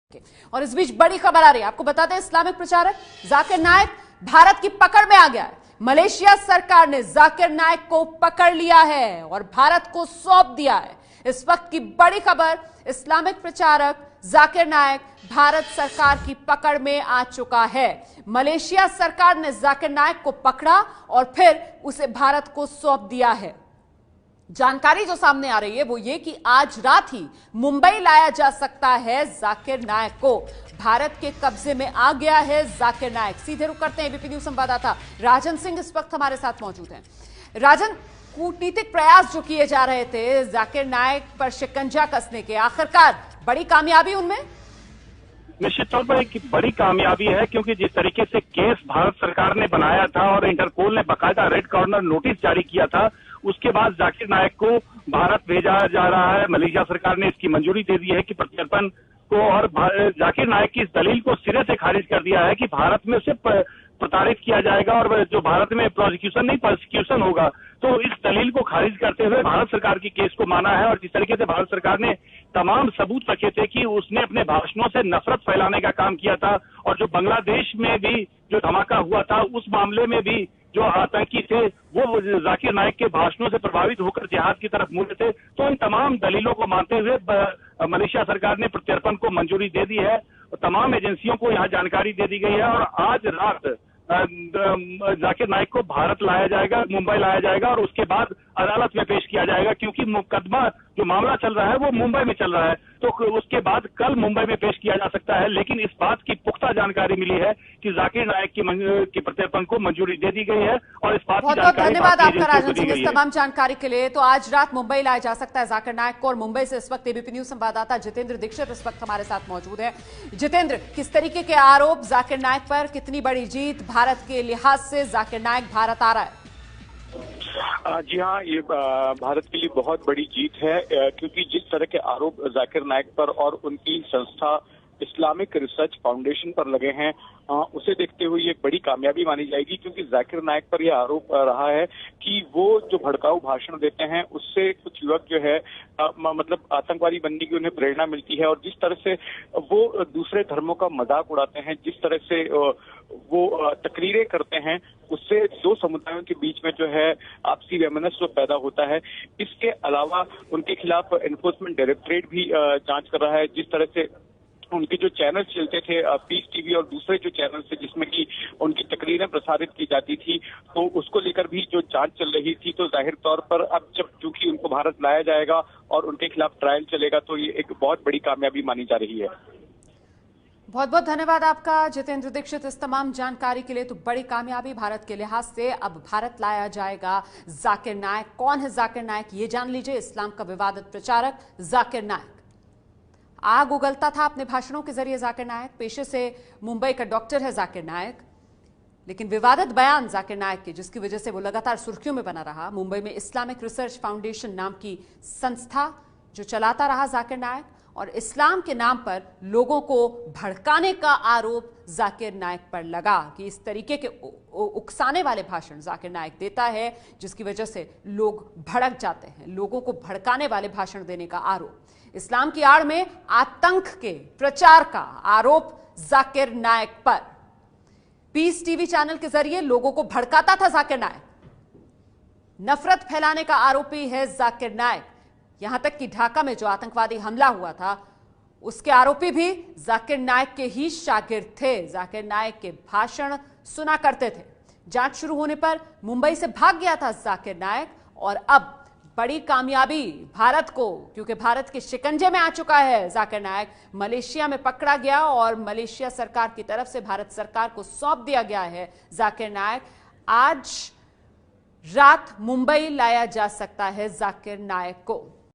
और इस बीच बड़ी खबर आ रही है, आपको बताते हैं इस्लामिक प्रचारक जाकिर नायक भारत की पकड़ में आ गया है। मलेशिया सरकार ने जाकिर नायक को पकड़ लिया है और भारत को सौंप दिया है। इस वक्त की बड़ी खबर, इस्लामिक प्रचारक जाकिर नायक भारत सरकार की पकड़ में आ चुका है। मलेशिया सरकार ने जाकिर नायक को पकड़ा और फिर उसे भारत को सौंप दिया है। जानकारी जो सामने आ रही है वो ये कि आज रात ही मुंबई लाया जा सकता है जाकिर नायक को। भारत के कब्जे में आ गया है जाकिर नायक। सीधे रुक करते हैं एबीपी न्यूज संवाददाता राजन सिंह इस वक्त हमारे साथ मौजूद हैं। राजन, कूटनीतिक प्रयास जो किए जा रहे थे जाकिर नायक पर शिकंजा कसने के, आखिरकार बड़ी कामयाबी उनमें? निश्चित तौर पर एक बड़ी कामयाबी है, क्योंकि जिस तरीके से केस भारत सरकार ने बनाया था और इंटरपोल ने बाकायदा रेड कॉर्नर नोटिस जारी किया था, उसके बाद जाकिर नायक को भारत भेजा जा रहा है। मलेशिया सरकार ने इसकी मंजूरी दे दी है कि प्रत्यर्पण को, और जाकिर नायक की इस दलील को सिरे से खारिज कर दिया है कि भारत में उसे प्रताड़ित किया जाएगा और जो भारत में प्रोसिक्यूशन नहीं प्रोसिक्यूशन होगा। तो इस दलील को खारिज करते हुए भारत सरकार की केस को माना है। और जिस तरीके से भारत सरकार ने तमाम सबूत रखे थे कि उसने अपने भाषणों से नफरत फैलाने का काम किया था, और जो बांग्लादेश में भी जो धमाका हुआ था उस मामले में भी जो आतंकी थे वो जाकिर नायक के भाषणों से प्रभावित होकर जिहाद की तरफ मुड़े थे। तो इन तमाम दलीलों को मानते हुए मलेशिया सरकार ने प्रत्यर्पण को मंजूरी दे दी है। तमाम एजेंसियों को यहाँ जानकारी दे दी गई है और आज रात जाकिर नायक को भारत लाया जाएगा, मुंबई लाया जाएगा और उसके बाद अदालत में पेश किया जाएगा, क्योंकि मुकदमा जो मामला चल रहा है वो मुंबई में चल रहा है। तो उसके बाद कल मुंबई में पेश किया जा सकता है। लेकिन इस बात की पुख्ता जानकारी मिली है कि जाकिर नायक की प्रत्यर्पण को मंजूरी दे दी गई है और इस बात की जानकारी धन्यवाद आपका राजन सिंह इस तमाम जानकारी के लिए। तो आज रात मुंबई लाया जा सकता है जाकिर नायक को, और मुंबई से इस वक्त एबीपी न्यूज संवाददाता जितेंद्र दीक्षित इस वक्त हमारे साथ मौजूद है। जितेंद्र, किस तरीके के आरोप जाकिर नायक पर, कितनी बड़ी जीत भारत के लिहाज से जाकिर नायक भारत आ रहा है? जी हाँ, ये भारत के लिए बहुत बड़ी जीत है, क्योंकि जिस तरह के आरोप जाकिर नायक पर और उनकी संस्था इस्लामिक रिसर्च फाउंडेशन पर लगे हैं, उसे देखते हुए ये बड़ी कामयाबी मानी जाएगी। क्योंकि जाकिर नायक पर यह आरोप रहा है कि वो जो भड़काऊ भाषण देते हैं उससे कुछ युवक जो है मतलब आतंकवादी बनने की उन्हें प्रेरणा मिलती है, और जिस तरह से वो दूसरे धर्मों का मजाक उड़ाते हैं, जिस तरह से वो तकरीरें करते हैं, उससे दो समुदायों के बीच में जो है आपसी वैमनस्य पैदा होता है। इसके अलावा उनके खिलाफ एनफोर्समेंट डायरेक्टरेट भी जांच कर रहा है। जिस तरह से उनके जो चैनल चलते थे पीस टीवी और दूसरे जो चैनल थे जिसमें कि उनकी तकरीरें प्रसारित की जाती थी, तो उसको लेकर भी जो जांच चल रही थी। तो जाहिर तौर पर अब जब चूंकि उनको भारत लाया जाएगा और उनके खिलाफ ट्रायल चलेगा, तो ये एक बहुत बड़ी कामयाबी मानी जा रही है। बहुत बहुत धन्यवाद आपका जितेंद्र दीक्षित इस तमाम जानकारी के लिए। तो बड़ी कामयाबी भारत के लिहाज से, अब भारत लाया जाएगा जाकिर नायक। कौन है जाकिर नायक ये जान लीजिए। इस्लाम का विवादित प्रचारक जाकिर नायक आग उगलता था अपने भाषणों के जरिए जाकिर नायक। पेशे से मुंबई का डॉक्टर है जाकिर नायक, लेकिन विवादित बयान जाकिर नायक के, जिसकी वजह से वो लगातार सुर्खियों में बना रहा। मुंबई में इस्लामिक रिसर्च फाउंडेशन नाम की संस्था जो चलाता रहा जाकिर नायक, और इस्लाम के नाम पर लोगों को भड़काने का आरोप जाकिर नायक पर लगा कि इस तरीके के उकसाने वाले भाषण जाकिर नायक देता है, जिसकी वजह से लोग भड़क जाते हैं। लोगों को भड़काने वाले भाषण देने का आरोप, इस्लाम की आड़ में आतंक के प्रचार का आरोप जाकिर नायक पर। पीस टीवी चैनल के जरिए लोगों को भड़काता था जाकिर नायक। नफरत फैलाने का आरोपी है जाकिर नायक। यहां तक कि ढाका में जो आतंकवादी हमला हुआ था उसके आरोपी भी जाकिर नायक के ही शागिर्द थे। जाकिर नायक के भाषण सुना करते थे। जांच शुरू होने पर मुंबई से भाग गया था जाकिर नायक, और अब बड़ी कामयाबी भारत को, क्योंकि भारत के शिकंजे में आ चुका है जाकिर नायक। मलेशिया में पकड़ा गया और मलेशिया सरकार की तरफ से भारत सरकार को सौंप दिया गया है जाकिर नायक। आज रात मुंबई लाया जा सकता है जाकिर नायक को।